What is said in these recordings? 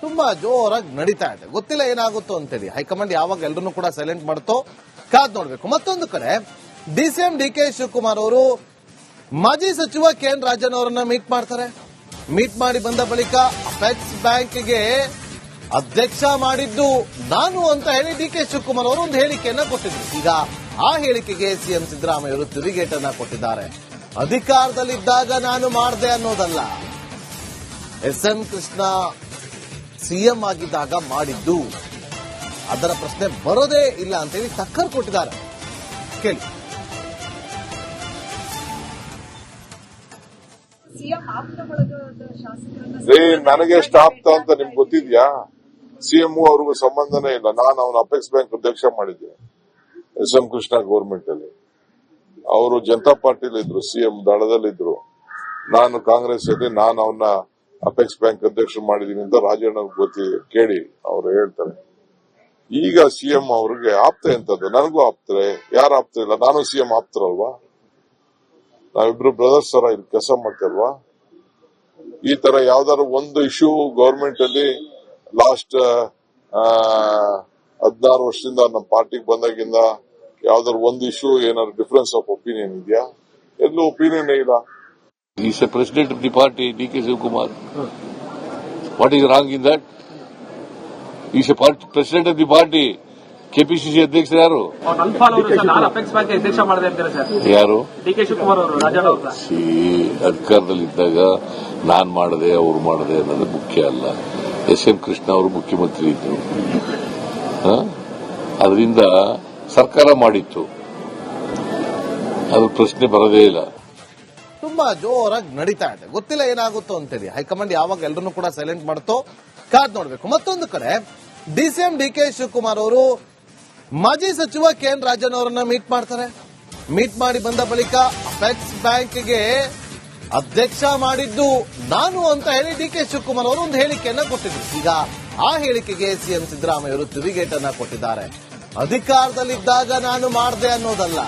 ತುಂಬಾ ಜೋರಾಗಿ ನಡೀತಾ ಇದೆ. ಗೊತ್ತಿಲ್ಲ ಏನಾಗುತ್ತೋ ಅಂತೇಳಿ. ಹೈಕಮಾಂಡ್ ಯಾವಾಗ ಎಲ್ಲರನ್ನೂ ಕೂಡ ಸೈಲೆಂಟ್ ಮಾಡುತ್ತೋ ಕಾದ್ ನೋಡ್ಬೇಕು. ಮತ್ತೊಂದು ಕಡೆ ಡಿಸಿಎಂ ಡಿಕೆ ಶಿವಕುಮಾರ್ ಅವರು ಮಾಜಿ ಸಚಿವ ಕೆಎನ್ ರಾಜನ್ ಅವರನ್ನ ಮೀಟ್ ಮಾಡ್ತಾರೆ. ಮೀಟ್ ಮಾಡಿ ಬಂದ ಬಳಿಕ ಅಪೆಕ್ಸ್ ಬ್ಯಾಂಕ್ಗೆ ಅಧ್ಯಕ್ಷ ಮಾಡಿದ್ದು ನಾನು ಅಂತ ಹೇಳಿ ಡಿಕೆ ಶಿವಕುಮಾರ್ ಅವರು ಒಂದು ಹೇಳಿಕೆಯನ್ನ ಕೊಟ್ಟಿದ್ರು. ಈಗ ಆ ಹೇಳಿಕೆಗೆ ಸಿಎಂ ಸಿದ್ದರಾಮಯ್ಯ ಅವರು ತಿರುಗೇಟನ್ನ ಕೊಟ್ಟಿದ್ದಾರೆ. ಅಧಿಕಾರದಲ್ಲಿದ್ದಾಗ ನಾನು ಮಾಡಿದೆ ಅನ್ನೋದಲ್ಲ, ಎಸ್ಎಂ ಕೃಷ್ಣ ಸಿಎಂ ಆಗಿದ್ದಾಗ ಮಾಡಿದ್ದು, ಅದರ ಪ್ರಶ್ನೆ ಬರೋದೇ ಇಲ್ಲ ಅಂತೇಳಿ ಟಕ್ಕರ್ ಕೊಟ್ಟಿದ್ದಾರೆ. ಕೇಳಿ. ನನಗೆ ಎಷ್ಟು ಆಪ್ತ ಅಂತ ನಿಮ್ಗೆ ಗೊತ್ತಿದ್ಯಾ? ಸಿಎಂ ಅವ್ರಿಗೂ ಸಂಬಂಧನೇ ಇಲ್ಲ. ನಾನು ಅವನ ಅಪೆಕ್ಸ್ ಬ್ಯಾಂಕ್ ಅಧ್ಯಕ್ಷ ಮಾಡಿದ್ದೆ ಎಸ್ಎಂ ಕೃಷ್ಣ ಗೌರ್ಮೆಂಟ್ ಅಲ್ಲಿ. ಅವರು ಜನತಾ ಪಾರ್ಟಿಲಿ ಇದ್ರು, ಸಿಎಂ ದಳದಲ್ಲಿದ್ರು. ನಾನು ಕಾಂಗ್ರೆಸ್ ಅಲ್ಲಿ ನಾನು ಅವನ್ನ ಅಪೆಕ್ಸ್ ಬ್ಯಾಂಕ್ ಅಧ್ಯಕ್ಷ ಮಾಡಿದೀನಿ ಅಂತ ರಾಜಣ್ಣ ಗೊತ್ತಿ ಕೇಳಿ ಅವರು ಹೇಳ್ತಾರೆ. ಈಗ ಸಿಎಂ ಅವ್ರಿಗೆ ಆಪ್ತೆ ಅಂತದ್ದು. ನನಗೂ ಆಪ್ತರೆ, ಯಾರು ಆಪ್ತ ಇಲ್ಲ? ನಾನು ಸಿಎಂ ಆಪ್ತರಲ್ವಾ? ನಾವಿಬ್ರು ಬ್ರದರ್ಸ್ ತರ ಇಲ್ಲಿ ಕೆಲಸ ಮಾಡ್ತಲ್ವಾ? ಈ ತರ ಯಾವ್ದಾದ್ರು ಒಂದು ಇಶ್ಯೂ ಗವರ್ಮೆಂಟ್ ಅಲ್ಲಿ ಲಾಸ್ಟ್ 16 ವರ್ಷದಿಂದ ನಮ್ಮ ಪಾರ್ಟಿಗೆ ಬಂದಾಗಿಂದ ಯಾವ್ದಾದ್ರು ಒಂದು ಇಶ್ಯೂ ಏನಾದ್ರು ಡಿಫರೆನ್ಸ್ ಆಫ್ ಒಪಿನಿಯನ್ ಇದೆಯಾ? ಎಲ್ಲೂ ಒಪಿನಿಯನ್ ಇಲ್ಲ. He is a president of the party, D.K. Shivakumar. What is wrong in that? He is a president of the party. KPCC ಅಧ್ಯಕ್ಷರು ಯಾರು? ಯಾರು? ಡಿಕೆ ಶಿವಕುಮಾರ್ ಅವರು, ರಾಜಣ್ಣ ಅವರು. ಅಧಿಕಾರದಲ್ಲಿದ್ದಾಗ ನಾನ್ ಮಾಡದೆ ಅವ್ರು ಮಾಡದೆ ಅನ್ನೋದು ಮುಖ್ಯ ಅಲ್ಲ. ಎಸ್.ಎಂ. ಕೃಷ್ಣ ಅವರು ಮುಖ್ಯಮಂತ್ರಿ ಇದ್ರು. ಅದರಿಂದ ಸರ್ಕಾರ ಮಾಡಿತ್ತು, ಅದ್ರ ಪ್ರಶ್ನೆ ಬರೋದೇ ಇಲ್ಲ. ತುಂಬಾ ಜೋರಾಗಿ ನಡೀತಾ ಇದೆ. ಗೊತ್ತಿಲ್ಲ ಏನಾಗುತ್ತೋ ಅಂತೇಳಿ. ಹೈಕಮಾಂಡ್ ಯಾವಾಗ ಎಲ್ಲರನ್ನೂ ಕೂಡ ಸೈಲೆಂಟ್ ಮಾಡುತ್ತೋ ಕಾದ್ ನೋಡ್ಬೇಕು. ಮತ್ತೊಂದು ಕಡೆ ಡಿಸಿಎಂ ಡಿಕೆ ಶಿವಕುಮಾರ್ ಅವರು ಮಾಜಿ ಸಚಿವ ಕೆಎನ್ ರಾಜನ್ ಅವರನ್ನ ಮೀಟ್ ಮಾಡ್ತಾರೆ. ಮೀಟ್ ಮಾಡಿ ಬಂದ ಬಳಿಕ ಅಪೆಕ್ಸ್ ಬ್ಯಾಂಕ್ಗೆ ಅಧ್ಯಕ್ಷ ಮಾಡಿದ್ದು ನಾನು ಅಂತ ಹೇಳಿ ಡಿಕೆ ಶಿವಕುಮಾರ್ ಅವರು ಒಂದು ಹೇಳಿಕೆಯನ್ನ ಕೊಟ್ಟಿದ್ರು. ಈಗ ಆ ಹೇಳಿಕೆಗೆ ಸಿಎಂ ಸಿದ್ದರಾಮಯ್ಯ ಅವರು ತಿರುಗೇಟನ್ನ ಕೊಟ್ಟಿದ್ದಾರೆ. ಅಧಿಕಾರದಲ್ಲಿದ್ದಾಗ ನಾನು ಮಾಡಿದೆ ಅನ್ನೋದಲ್ಲ,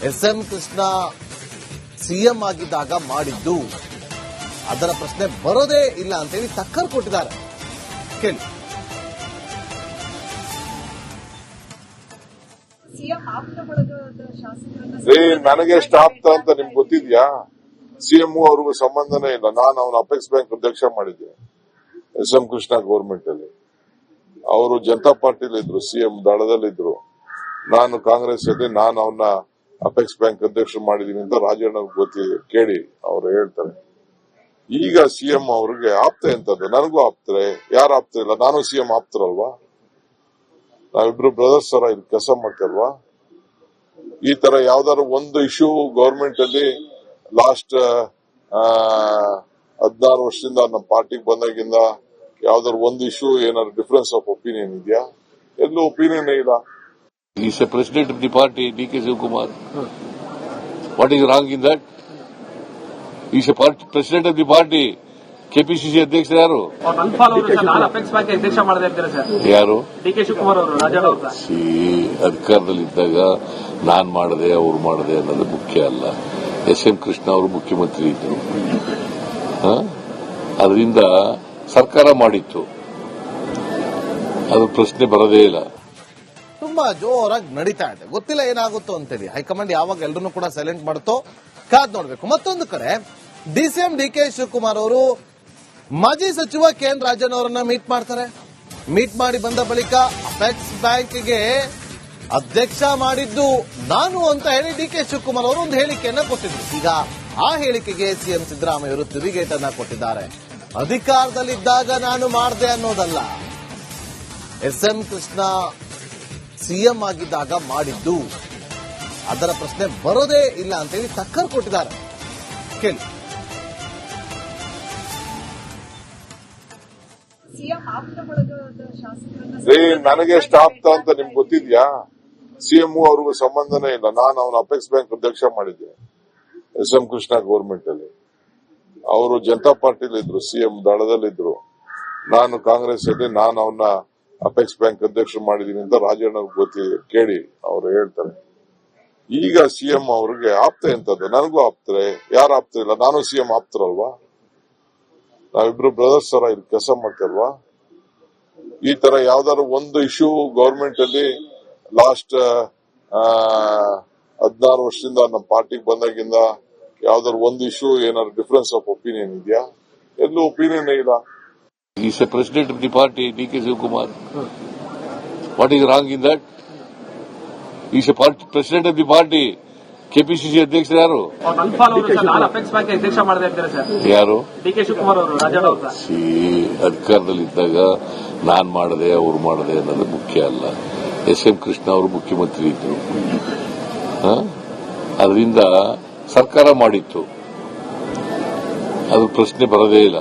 ಎಸ್ಎಂ ಕೃಷ್ಣ ಸಿಎಂ ಆಗಿದ್ದಾಗ ಮಾಡಿದ್ದು, ಅದರ ಪ್ರಶ್ನೆ ಬರೋದೇ ಇಲ್ಲ ಅಂತೇಳಿ ಟಕ್ಕರ್ ಕೊಟ್ಟಿದ್ದಾರೆ. ಕೇಳಿ. ನನಗೆ ಎಷ್ಟು ಆಪ್ತ ಅಂತ ನಿಮ್ಗೆ ಗೊತ್ತಿದ್ಯಾ? ಸಿಎಂ ಅವ್ರಿಗೂ ಸಂಬಂಧನೇ ಇಲ್ಲ. ನಾನು ಅವನ ಅಪೆಕ್ಸ್ ಬ್ಯಾಂಕ್ ಅಧ್ಯಕ್ಷ ಮಾಡಿದ್ದೆ ಎಸ್ಎಂ ಕೃಷ್ಣ ಗೌರ್ಮೆಂಟ್ ಅಲ್ಲಿ. ಅವರು ಜನತಾ ಪಾರ್ಟಿಲಿ ಇದ್ರು, ಸಿಎಂ ದಳದಲ್ಲಿದ್ರು. ನಾನು ಕಾಂಗ್ರೆಸ್ ಅಲ್ಲಿ ನಾನು ಅವನ್ನ ಅಪೆಕ್ಸ್ ಬ್ಯಾಂಕ್ ಅಧ್ಯಕ್ಷ ಮಾಡಿದೀನಿ ಅಂತ ರಾಜಣ್ಣ ಗೊತ್ತಿ ಕೇಳಿ ಅವರು ಹೇಳ್ತಾರೆ. ಈಗ ಸಿಎಂ ಅವ್ರಿಗೆ ಆಪ್ತೆ ಅಂತದ್ದು. ನನಗೂ ಆಪ್ತರೆ, ಯಾರು ಆಪ್ತ ಇಲ್ಲ? ನಾನು ಸಿಎಂ ಆಪ್ತರಲ್ವಾ? ನಾವಿಬ್ರು ಬ್ರದರ್ಸ್ ತರ ಇಲ್ಲಿ ಕೆಲಸ ಮಾಡ್ತಲ್ವಾ? ಈ ತರ ಯಾವ್ದಾದ್ರು ಒಂದು ಇಶ್ಯೂ ಗವರ್ಮೆಂಟ್ ಅಲ್ಲಿ ಲಾಸ್ಟ್ 16 ವರ್ಷದಿಂದ ನಮ್ಮ ಪಾರ್ಟಿಗೆ ಬಂದಾಗಿಂದ ಯಾವ್ದಾದ್ರು ಒಂದು ಇಶ್ಯೂ ಏನಾದ್ರು ಡಿಫರೆನ್ಸ್ ಆಫ್ ಒಪಿನಿಯನ್ ಇದೆಯಾ? ಎಲ್ಲೂ ಒಪಿನಿಯನ್ ಇಲ್ಲ. He is a president of the party, D.K. Shivakumar. What is wrong in that? He is a president of the party. KPCC ಅಧ್ಯಕ್ಷರು ಯಾರು? ಅಪೆಕ್ಸ್ ಬ್ಯಾಂಕ್ ಅಧ್ಯಕ್ಷ ಮಾಡದೆ ಅಂತಾರೆ ಸರ್. ಯಾರು? ಡಿಕೆ ಶಿವಕುಮಾರ್ ಅವರು, ರಾಜಣ್ಣ ಅವರು. ಅಧಿಕಾರದಲ್ಲಿದ್ದಾಗ ನಾನ್ ಮಾಡದೆ ಅವ್ರು ಮಾಡದೆ ಅನ್ನೋದು ಮುಖ್ಯ ಅಲ್ಲ. ಎಸ್.ಎಂ. ಕೃಷ್ಣ ಅವರು ಮುಖ್ಯಮಂತ್ರಿ ಇದ್ರು. ಅದರಿಂದ ಸರ್ಕಾರ ಮಾಡಿತ್ತು, ಅದ್ರ ಪ್ರಶ್ನೆ ಬರೋದೇ ಇಲ್ಲ. ತುಂಬಾ ಜೋರಾಗಿ ನಡೀತಾ ಇದೆ. ಗೊತ್ತಿಲ್ಲ ಏನಾಗುತ್ತೋ ಅಂತೇಳಿ. ಹೈಕಮಾಂಡ್ ಯಾವಾಗ ಎಲ್ಲರನ್ನೂ ಕೂಡ ಸೈಲೆಂಟ್ ಮಾಡುತ್ತೋ ಕಾದ್ ನೋಡ್ಬೇಕು. ಮತ್ತೊಂದು ಕಡೆ ಡಿಸಿಎಂ ಡಿಕೆ ಶಿವಕುಮಾರ್ ಅವರು ಮಾಜಿ ಸಚಿವ ಕೆಎನ್ ರಾಜನ್ ಅವರನ್ನ ಮೀಟ್ ಮಾಡ್ತಾರೆ. ಮೀಟ್ ಮಾಡಿ ಬಂದ ಬಳಿಕ ಅಪೆಕ್ಸ್ ಬ್ಯಾಂಕ್ಗೆ ಅಧ್ಯಕ್ಷ ಮಾಡಿದ್ದು ನಾನು ಅಂತ ಹೇಳಿ ಡಿಕೆ ಶಿವಕುಮಾರ್ ಅವರು ಒಂದು ಹೇಳಿಕೆಯನ್ನ ಕೊಟ್ಟಿದ್ರು. ಈಗ ಆ ಹೇಳಿಕೆಗೆ ಸಿಎಂ ಸಿದ್ದರಾಮಯ್ಯ ಅವರು ತಿರುಗೇಟನ್ನ ಕೊಟ್ಟಿದ್ದಾರೆ. ಅಧಿಕಾರದಲ್ಲಿದ್ದಾಗ ನಾನು ಮಾಡಿದೆ ಅನ್ನೋದಲ್ಲ, ಎಸ್ಎಂ ಕೃಷ್ಣ ಸಿಎಂ ಆಗಿದ್ದಾಗ ಮಾಡಿದ್ದು, ಅದರ ಪ್ರಶ್ನೆ ಬರೋದೇ ಇಲ್ಲ ಅಂತೇಳಿ ಟಕ್ಕರ್ ಕೊಟ್ಟಿದ್ದಾರೆ. ಕೇಳಿ. ನನಗೆ ಎಷ್ಟು ಆಪ್ತ ಅಂತ ನಿಮ್ಗೆ ಗೊತ್ತಿದ್ಯಾ? ಸಿಎಂ ಅವ್ರಿಗೂ ಸಂಬಂಧನೇ ಇಲ್ಲ. ನಾನು ಅವನ ಅಪೆಕ್ಸ್ ಬ್ಯಾಂಕ್ ಅಧ್ಯಕ್ಷ ಮಾಡಿದ್ದೆ ಎಸ್ಎಂ ಕೃಷ್ಣ ಗೌರ್ಮೆಂಟ್ ಅಲ್ಲಿ. ಅವರು ಜನತಾ ಪಾರ್ಟಿಲಿ ಇದ್ರು, ಸಿಎಂ ದಳದಲ್ಲಿದ್ರು. ನಾನು ಕಾಂಗ್ರೆಸ್ ಅಲ್ಲಿ ನಾನು ಅವನ್ನ ಅಪೆಕ್ಸ್ ಬ್ಯಾಂಕ್ ಅಧ್ಯಕ್ಷ ಮಾಡಿದೀನಿ ಅಂತ ರಾಜಣ್ಣ ಗೊತ್ತಿ ಕೇಳಿ ಅವರು ಹೇಳ್ತಾರೆ. ಈಗ ಸಿಎಂ ಅವ್ರಿಗೆ ಆಪ್ತೆ ಅಂತದ್ದು. ನನಗೂ ಆಪ್ತರೆ, ಯಾರು ಆಪ್ತ ಇಲ್ಲ? ನಾನು ಸಿಎಂ ಆಪ್ತರಲ್ವಾ? ನಾವಿಬ್ರು ಬ್ರದರ್ಸ್ ತರ ಇಲ್ಲಿ ಕೆಲಸ ಮಾಡ್ತಲ್ವಾ. ಈ ತರ ಯಾವ್ದಾದ್ರು ಒಂದು ಇಶ್ಯೂ ಗವರ್ಮೆಂಟ್ ಅಲ್ಲಿ ಲಾಸ್ಟ್ 16 ವರ್ಷದಿಂದ ನಮ್ಮ ಪಾರ್ಟಿಗೆ ಬಂದಾಗಿಂದ ಯಾವ್ದಾದ್ರು ಒಂದು ಇಶ್ಯೂ ಏನಾದ್ರು ಡಿಫರೆನ್ಸ್ ಆಫ್ ಒಪಿನಿಯನ್ ಇದೆಯಾ? ಎಲ್ಲೂ ಒಪಿನಿಯನ್ ಇಲ್ಲ. He's a president of the party, D.K. Shivakumar. What is wrong in that? He's a president of the party. KPCC ಅಧ್ಯಕ್ಷರು ಯಾರು? ಮಣಿಪಾಲ್ ಅವರು ಸರ್ ಅಪೆಕ್ಸ್ ಬ್ಯಾಂಕ್ ಅಧ್ಯಕ್ಷ ಮಾಡದೇ ಇದ್ದಾರೆ ಸರ್. ಯಾರು? ಡಿ.ಕೆ. ಶಿವಕುಮಾರ್ ಅವರು ರಾಜಣ್ಣ ಅವರು ಸರ್. ಅಧಿಕಾರದಲ್ಲಿದ್ದಾಗ ನಾನ್ ಮಾಡದೆ ಅವ್ರು ಮಾಡದೆ ಅನ್ನೋದು ಮುಖ್ಯ ಅಲ್ಲ. ಎಸ್.ಎಂ. ಕೃಷ್ಣ ಅವರು ಮುಖ್ಯಮಂತ್ರಿ ಇದ್ರು. ಅದರಿಂದ ಸರ್ಕಾರ ಮಾಡಿತ್ತು, ಅದ್ರ ಪ್ರಶ್ನೆ ಬರೋದೇ ಇಲ್ಲ.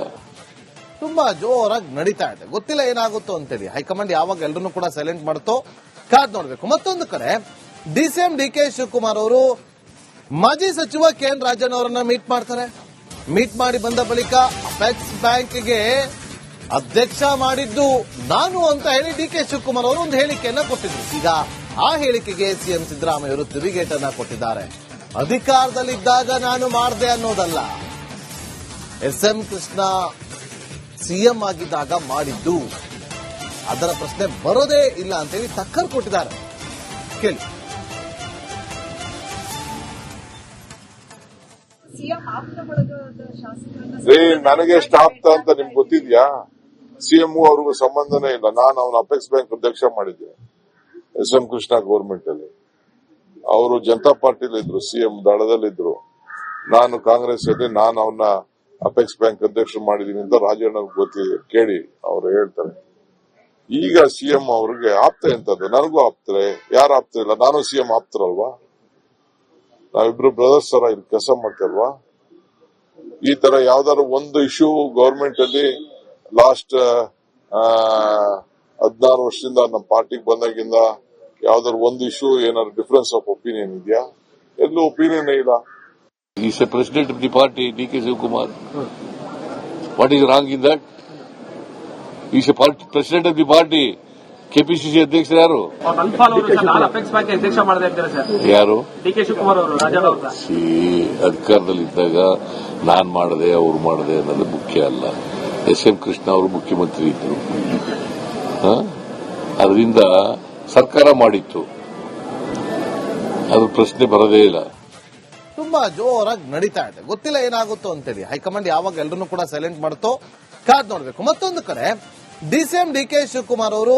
ತುಂಬಾ ಜೋರಾಗಿ ನಡೀತಾ ಇದೆ. ಗೊತ್ತಿಲ್ಲ ಏನಾಗುತ್ತೋ ಅಂತೇಳಿ ಹೈಕಮಾಂಡ್ ಯಾವಾಗ ಎಲ್ಲರನ್ನೂ ಕೂಡ ಸೈಲೆಂಟ್ ಮಾಡುತ್ತೋ ಕಾದ್ ನೋಡ್ಬೇಕು. ಮತ್ತೊಂದು ಕಡೆ ಡಿಸಿಎಂ ಡಿ.ಕೆ. ಶಿವಕುಮಾರ್ ಅವರು ಮಾಜಿ ಸಚಿವ ಕೆ.ಎನ್. ರಾಜನ್ ಅವರನ್ನ ಮೀಟ್ ಮಾಡ್ತಾರೆ. ಮೀಟ್ ಮಾಡಿ ಬಂದ ಬಳಿಕ ಅಪೆಕ್ಸ್ ಬ್ಯಾಂಕ್ಗೆ ಅಧ್ಯಕ್ಷ ಮಾಡಿದ್ದು ನಾನು ಅಂತ ಹೇಳಿ ಡಿ.ಕೆ. ಶಿವಕುಮಾರ್ ಅವರು ಒಂದು ಹೇಳಿಕೆಯನ್ನ ಕೊಟ್ಟಿದ್ರು. ಈಗ ಆ ಹೇಳಿಕೆಗೆ ಸಿಎಂ ಸಿದ್ದರಾಮಯ್ಯ ಅವರು ತಿರುಗೇಟನ್ನ ಕೊಟ್ಟಿದ್ದಾರೆ. ಅಧಿಕಾರದಲ್ಲಿದ್ದಾಗ ನಾನು ಮಾಡಿದೆ ಅನ್ನೋದಲ್ಲ, ಎಸ್.ಎಂ. ಕೃಷ್ಣ ಸಿಎಂ ಆಗಿದ್ದಾಗ ಮಾಡಿದ್ದು, ಅದರ ಪ್ರಶ್ನೆ ಬರೋದೇ ಇಲ್ಲ ಅಂತೇಳಿ ಟಕ್ಕರ್ ಕೊಟ್ಟಿದ್ದಾರೆ. ಕೇಳಿ. ನನಗೆ ಎಷ್ಟು ಆಗ್ತಾ ಅಂತ ನಿಮ್ಗೆ ಗೊತ್ತಿದ್ಯಾ? ಸಿಎಂ ಅವ್ರಿಗೂ ಸಂಬಂಧನೇ ಇಲ್ಲ. ನಾನು ಅವನ ಅಪೆಕ್ಸ್ ಬ್ಯಾಂಕ್ ಅಧ್ಯಕ್ಷ ಮಾಡಿದ್ದೆ ಎಸ್.ಎಂ. ಕೃಷ್ಣ ಗವರ್ಮೆಂಟ್ ಅಲ್ಲಿ. ಅವರು ಜನತಾ ಪಾರ್ಟಿಲಿ ಇದ್ರು, ಸಿಎಂ ದಳದಲ್ಲಿದ್ರು. ನಾನು ಕಾಂಗ್ರೆಸ್ ಅಲ್ಲಿ ನಾನು ಅವನ್ನ ಅಪೆಕ್ಸ್ ಬ್ಯಾಂಕ್ ಅಧ್ಯಕ್ಷ ಮಾಡಿದೀನಿ ಅಂತ ರಾಜಣ್ಣ ಗೊತ್ತಿದೆ, ಕೇಳಿ ಅವ್ರು ಹೇಳ್ತಾರೆ. ಈಗ ಸಿಎಂ ಅವ್ರಿಗೆ ಆಪ್ತೆ ಅಂತದ್ದು, ನನಗೂ ಆಪ್ತಾರೆ. ಯಾರು ಆಪ್ತ ಇಲ್ಲ? ನಾನು ಸಿಎಂ ಆಪ್ತರಲ್ವಾ? ನಾವಿಬ್ರು ಬ್ರದರ್ಸ್ ತರ ಇಲ್ಲಿ ಕೆಲಸ ಮಾಡ್ತಲ್ವಾ. ಈ ತರ ಯಾವ್ದಾದ್ರು ಒಂದು ಇಶ್ಯೂ ಗವರ್ಮೆಂಟ್ ಅಲ್ಲಿ ಲಾಸ್ಟ್ 16 ವರ್ಷದಿಂದ ನಮ್ಮ ಪಾರ್ಟಿಗೆ ಬಂದಾಗಿಂದ ಯಾವ್ದಾದ್ರು ಒಂದು ಇಶ್ಯೂ ಏನಾದ್ರು ಡಿಫರೆನ್ಸ್ ಆಫ್ ಒಪಿನಿಯನ್ ಇದೆಯಾ? ಎಲ್ಲೂ ಒಪಿನಿಯನ್ ಇಲ್ಲ. He's a president of the party, D.K. Shivakumar. What is wrong in that? He's a president of the party. KPCC ಅಧ್ಯಕ್ಷರು ಯಾರು? ಮಣಿಪಾಲ್ ಅವರು ಸರ್ ಅಪೆಕ್ಸ್ ಬ್ಯಾಂಕ್ ಅಧ್ಯಕ್ಷ ಮಾಡದೇ ಇದ್ದಾರೆ ಸರ್. ಯಾರು? ಡಿ.ಕೆ. ಶಿವಕುಮಾರ್ ಅವರು ರಾಜಣ್ಣ ಅವರು ಸರ್. ಅಧಿಕಾರದಲ್ಲಿದ್ದಾಗ ನಾನ್ ಮಾಡದೆ ಅವ್ರು ಮಾಡದೆ ಅನ್ನೋದು ಮುಖ್ಯ ಅಲ್ಲ. ಎಸ್.ಎಂ. ಕೃಷ್ಣ ಅವರು ಮುಖ್ಯಮಂತ್ರಿ ಇದ್ರು. ಅದರಿಂದ ಸರ್ಕಾರ ಮಾಡಿತ್ತು, ಅದ್ರ ಪ್ರಶ್ನೆ ಬರೋದೇ ಇಲ್ಲ. ತುಂಬಾ ಜೋರಾಗಿ ನಡೀತಾ ಇದೆ. ಗೊತ್ತಿಲ್ಲ ಏನಾಗುತ್ತೋ ಅಂತೇಳಿ ಹೈಕಮಾಂಡ್ ಯಾವಾಗ ಎಲ್ಲರನ್ನೂ ಕೂಡ ಸೈಲೆಂಟ್ ಮಾಡುತ್ತೋ ಕಾದ್ ನೋಡ್ಬೇಕು. ಮತ್ತೊಂದು ಕಡೆ ಡಿಸಿಎಂ ಡಿ.ಕೆ. ಶಿವಕುಮಾರ್ ಅವರು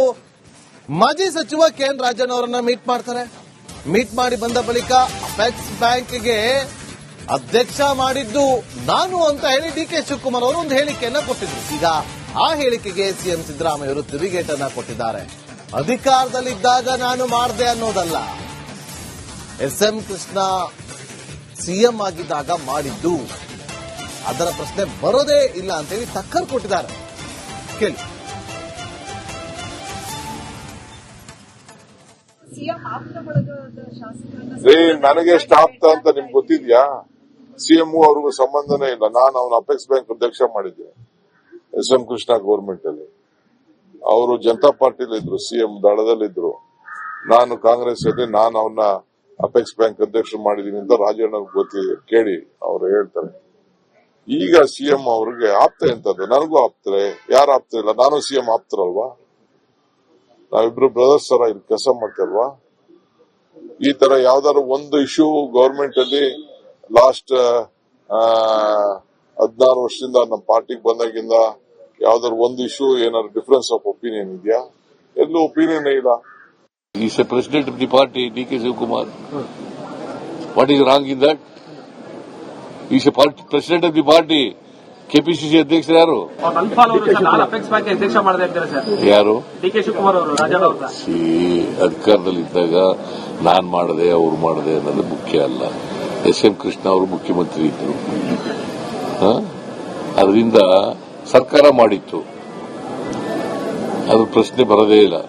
ಮಾಜಿ ಸಚಿವ ಕೆ.ಎನ್. ರಾಜನ್ ಅವರನ್ನ ಮೀಟ್ ಮಾಡ್ತಾರೆ. ಮೀಟ್ ಮಾಡಿ ಬಂದ ಬಳಿಕ ಅಪೆಕ್ಸ್ ಬ್ಯಾಂಕ್ಗೆ ಅಧ್ಯಕ್ಷ ಮಾಡಿದ್ದು ನಾನು ಅಂತ ಹೇಳಿ ಡಿ.ಕೆ. ಶಿವಕುಮಾರ್ ಅವರು ಒಂದು ಹೇಳಿಕೆಯನ್ನ ಕೊಟ್ಟಿದ್ರು. ಈಗ ಆ ಹೇಳಿಕೆಗೆ ಸಿಎಂ ಸಿದ್ದರಾಮಯ್ಯ ಅವರು ತಿರುಗೇಟನ್ನ ಕೊಟ್ಟಿದ್ದಾರೆ. ಅಧಿಕಾರದಲ್ಲಿದ್ದಾಗ ನಾನು ಮಾಡಿದೆ ಅನ್ನೋದಲ್ಲ, ಎಸ್.ಎಂ. ಕೃಷ್ಣ ಸಿಎಂ ಆಗಿದ್ದಾಗ ಮಾಡಿದ್ದು, ಅದರ ಪ್ರಶ್ನೆ ಬರೋದೇ ಇಲ್ಲ ಅಂತೇಳಿ ಟಕ್ಕರ್ ಕೊಟ್ಟಿದ್ದಾರೆ. ಕೇಳಿ. ನನಗೆ ಎಷ್ಟು ಆಗ್ತಾ ಅಂತ ನಿಮ್ಗೆ ಗೊತ್ತಿದ್ಯಾ? ಸಿಎಂ ಅವ್ರಿಗೂ ಸಂಬಂಧನೇ ಇಲ್ಲ. ನಾನು ಅವನ ಅಪೆಕ್ಸ್ ಬ್ಯಾಂಕ್ ಅಧ್ಯಕ್ಷ ಮಾಡಿದ್ದೆ ಎಸ್.ಎಂ. ಕೃಷ್ಣ ಗವರ್ಮೆಂಟ್ ಅಲ್ಲಿ. ಅವರು ಜನತಾ ಪಾರ್ಟಿಲಿ ಇದ್ರು, ಸಿಎಂ ದಳದಲ್ಲಿದ್ರು. ನಾನು ಕಾಂಗ್ರೆಸ್ ಅಲ್ಲಿ ನಾನು ಅವನ್ನ ಅಪೆಕ್ಸ್ ಬ್ಯಾಂಕ್ ಅಧ್ಯಕ್ಷ ಮಾಡಿದೀನಿ ಅಂತ ರಾಜಣ್ಣ ಗೊತ್ತಿದೆ, ಕೇಳಿ ಅವ್ರು ಹೇಳ್ತಾರೆ. ಈಗ ಸಿಎಂ ಅವ್ರಿಗೆ ಆಪ್ತೆ ಅಂತದ್ದು, ನನಗೂ ಆಪ್ತಾರೆ. ಯಾರು ಆಪ್ತ ಇಲ್ಲ? ನಾನು ಸಿಎಂ ಆಪ್ತರಲ್ವಾ? ನಾವಿಬ್ರು ಬ್ರದರ್ಸ್ ತರ ಇಲ್ಲಿ ಕೆಲಸ ಮಾಡ್ತಲ್ವಾ. ಈ ತರ ಯಾವ್ದಾದ್ರು ಒಂದು ಇಶ್ಯೂ ಗವರ್ಮೆಂಟ್ ಅಲ್ಲಿ ಲಾಸ್ಟ್ 16 ವರ್ಷದಿಂದ ನಮ್ಮ ಪಾರ್ಟಿಗೆ ಬಂದಾಗಿಂದ ಯಾವ್ದಾದ್ರು ಒಂದು ಇಶ್ಯೂ ಏನಾದ್ರು ಡಿಫರೆನ್ಸ್ ಆಫ್ ಒಪಿನಿಯನ್ ಇದೆಯಾ? ಎಲ್ಲೂ ಒಪಿನಿಯನ್ ಇಲ್ಲ. He's a president of the party, D.K. Shivakumar. What is wrong in that? He's a president of the party. KPCC ಅಧ್ಯಕ್ಷರು ಯಾರು? ಮಣಿಪಾಲ್ ಅವರು ಸರ್ ಅಪೆಕ್ಸ್ ಬ್ಯಾಂಕ್ ಅಧ್ಯಕ್ಷ ಮಾಡದೇ ಇದ್ದಾರೆ ಸರ್. ಯಾರು? ಡಿ.ಕೆ. ಶಿವಕುಮಾರ್ ಅವರು ರಾಜಣ್ಣ ಅವರು ಸರ್. ಅಧಿಕಾರದಲ್ಲಿದ್ದಾಗ ನಾನ್ ಮಾಡದೆ ಅವ್ರು ಮಾಡದೆ ಅನ್ನೋದು ಮುಖ್ಯ ಅಲ್ಲ. ಎಸ್.ಎಂ. ಕೃಷ್ಣ ಅವರು ಮುಖ್ಯಮಂತ್ರಿ ಇದ್ರು. ಅದರಿಂದ ಸರ್ಕಾರ ಮಾಡಿತ್ತು, ಅದ್ರ ಪ್ರಶ್ನೆ ಬರೋದೇ ಇಲ್ಲ.